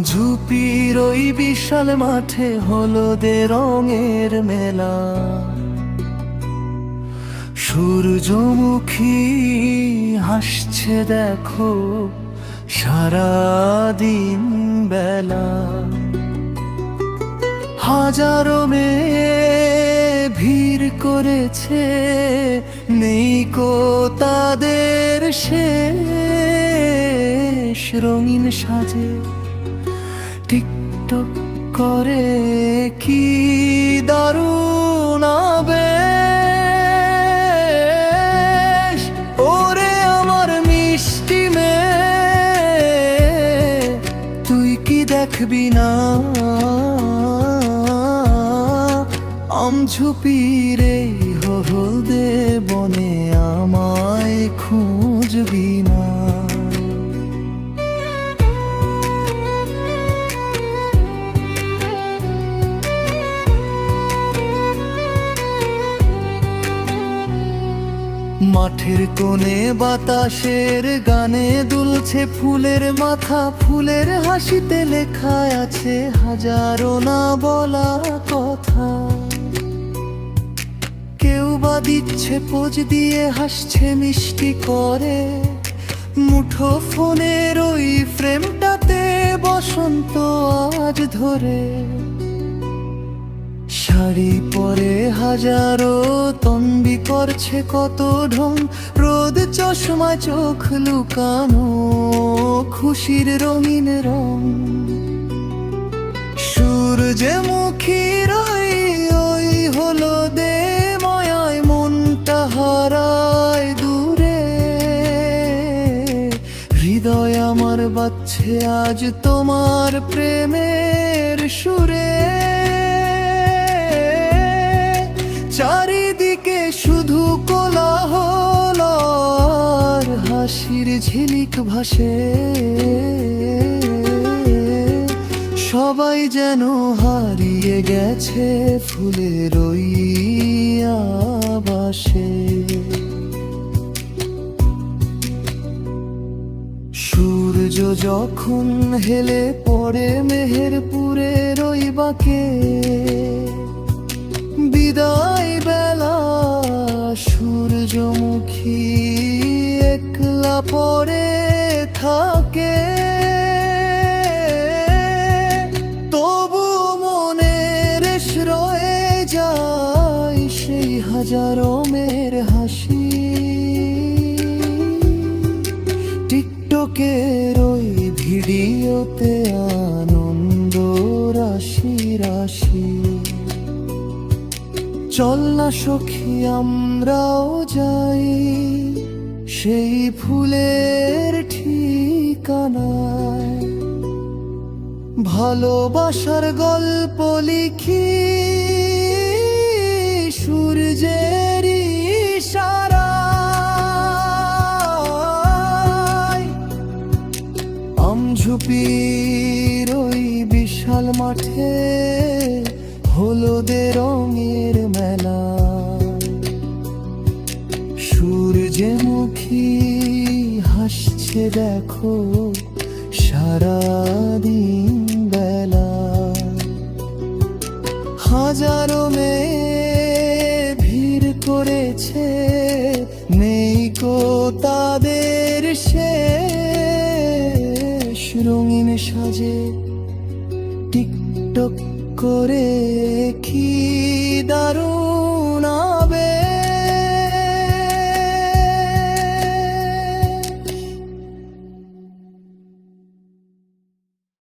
ঝুপির ওই বিশাল মাঠে হলদে রঙের মেলা, সূর্যমুখী হাসছে দেখো সারাদিন বেলা। হাজারো মেয়ে ভিড় করেছে, নেই কো তাদের শেষ। রঙিন সাজে টিকটক করে কি দারুণ আবেশ। ওরে আমার মিষ্টি মেয়ে, তুই কি দেখবি না আমঝুপির এই হলদে বনে আমায় খুঁজবি না? মাঠের কোণে বাতাসের গানে দুলছে ফুলের মাথা, ফুলের হাসিতে লেখা আছে হাজারো না বলা কথা। কেউ বা দিচ্ছে পোজ দিয়ে, হাসছে মিষ্টি করে, মুঠো ফোনের ওই ফ্রেমটাতে বসন্ত আজ ধরে। শাড়ি পরে হাজারো তন্বি করছে কত ঢং, রোদ চশমা চোখ লুকানো খুশির রঙিন রং। সূর্যমুখীর ওই হলদে মায়ায় মনটা হারায় দূরে। হৃদয় আমার বাজছে আজ তোমার প্রেমের সুরে। চারিদিকে শুধু কোলাহল আর হাসির ঝিলিক ভাসে। সবাই যেন হারিয়ে গেছে ফুলের ওই আবাসে। সূর্য যখন হেলে পড়ে মেহেরপুরের ওই বাঁকে, বিদায় বেলা সূর্যমুখী একলা পড়ে থাকে। তবু মনে রেশ রয়ে যায় সেই হাজারো মেয়ের হাসি। টিকটকের ওই ভিডিওতে আনন্দ রাশি রাশি। চল না সখী আমরাও যাই সেই ফুলের ঠিকানায়, ভালোবাসার গল্প লিখি সূর্যের ইশারায়। আমঝুপির ওই বিশাল মাঠে হলদে রঙের মেলা, সূর্যমুখী হাসছে দেখো সারাদিন বেলা। হাজারো মেয়ে ভিড় করেছে, নেই কো তাদের শেষ। রঙিন সাজে টিকটক করে কি দারুণ